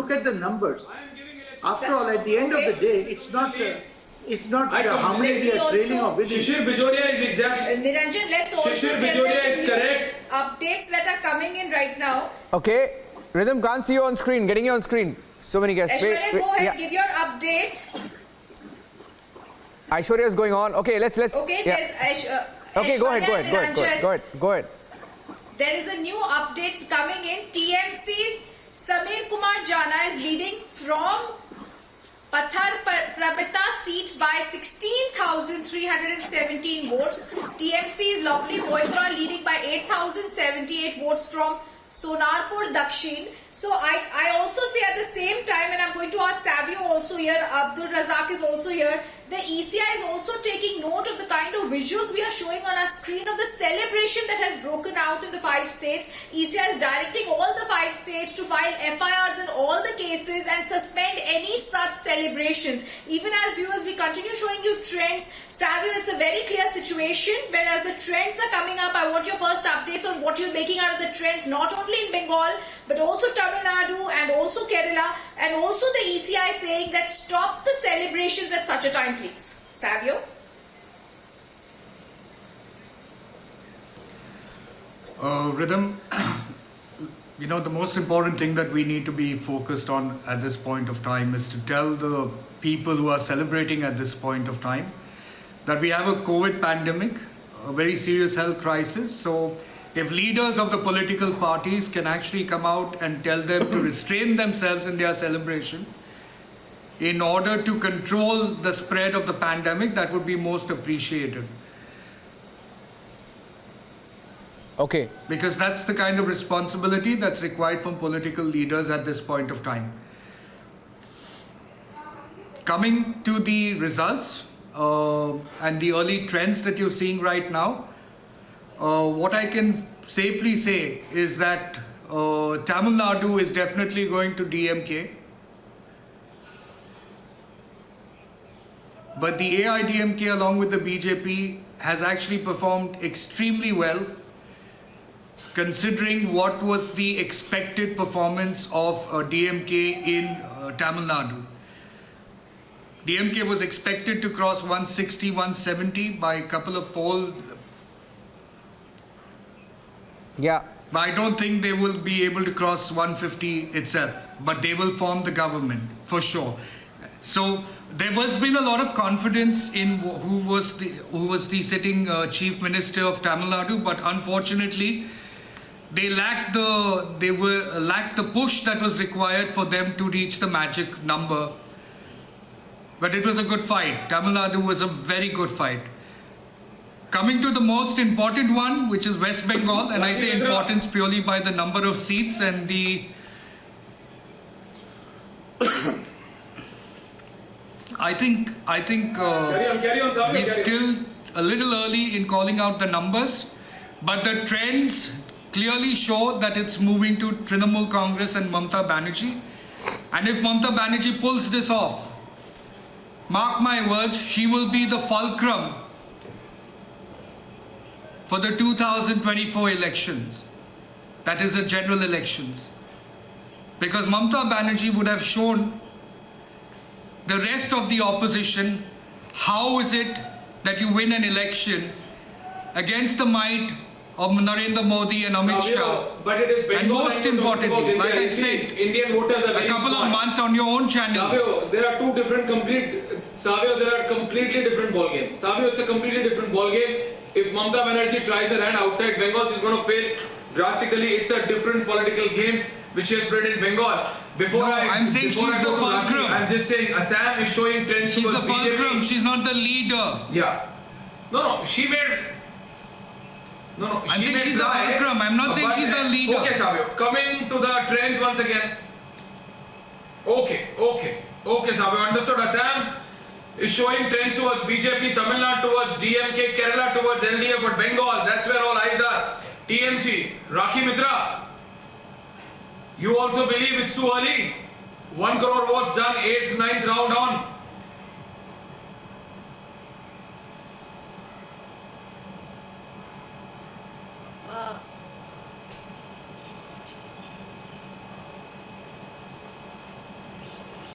look at the numbers. After all, at the end of the day, it's not how many we are trailing or winning. Shishir Bajoria is exact. Niranjan, let's also Shishir tell Bajoria them is the correct. updates that are coming in right now. Okay, Rhythm, can't see you on screen. Getting you on screen. So many guests. Aishwarya, go ahead, yeah. give your update. Aishwarya is going on. Okay, let's. Okay, yeah. there's Okay, go Aishwarya, ahead. Go ahead. There is a new updates coming in. TMC's Samir Kumar Jana is leading from Pathar Prabita seat by 16,317 votes. TMC's Lovely Moitra leading by 8,078 votes from Sonarpur Dakshin. So I also say at the same time, and I'm going to ask Savio also here, Abdul Razak is also here, the ECI is also taking note of the kind of visuals we are showing on our screen of the celebration that has broken out in the 5 states. ECI is directing all the 5 states to file FIRs in all the cases and suspend any such celebrations. Even as viewers, we continue showing you trends. Savio, it's a very clear situation, whereas the trends are coming up. I want your first updates on what you're making out of the trends, not only in Bengal, but also Tamil Nadu and also Kerala, and also the ECI saying that stop the celebrations at such a time, please. Savio? Rhythm, the most important thing that we need to be focused on at this point of time is to tell the people who are celebrating at this point of time that we have a COVID pandemic, a very serious health crisis. So if leaders of the political parties can actually come out and tell them to restrain themselves in their celebration in order to control the spread of the pandemic, that would be most appreciated. Okay. Because that's the kind of responsibility that's required from political leaders at this point of time. Coming to the results and the early trends that you're seeing right now, what I can safely say is that Tamil Nadu is definitely going to DMK. But the AIDMK along with the BJP has actually performed extremely well, considering what was the expected performance of DMK in Tamil Nadu. DMK was expected to cross 160, 170 by a couple of polls. Yeah. But I don't think they will be able to cross 150 itself, but they will form the government for sure. So there has been a lot of confidence in who was the sitting chief minister of Tamil Nadu, but unfortunately they lacked the push that was required for them to reach the magic number. But it was a good fight. Tamil Nadu was a very good fight. Coming to the most important one, which is West Bengal, and I say importance purely by the number of seats and the I think carry on, we're still a little early in calling out the numbers, but the trends clearly show that it's moving to Trinamool Congress and Mamata Banerjee. And if Mamata Banerjee pulls this off, mark my words, she will be the fulcrum for the 2024 elections. That is the general elections. Because Mamata Banerjee would have shown the rest of the opposition how is it that you win an election against the might of Narendra Modi and Amit Shah. But it is Bengal, and most importantly, like I said, Indian voters are a couple of months on your own channel. Savio, there are completely different ball games. Savio, it's a completely different ball game. If Mamata Banerjee tries her hand outside Bengal, she's going to fail drastically. It's a different political game which she has spread in Bengal. I'm saying she's the fulcrum. I'm just saying Assam is showing trends. She's the fulcrum. She's not the leader. Yeah. No, she made. No, I'm saying she's the fulcrum. I'm not saying she's the leader. Okay, Savio. Coming to the trends once again. Okay, Savio. Understood. Assam is showing trends towards BJP, Tamil Nadu towards DMK, Kerala towards LDF, but Bengal, that's where all eyes are. TMC, Rakhi Mitra. You also believe it's too early? 1 crore votes done, 8th, 9th round on.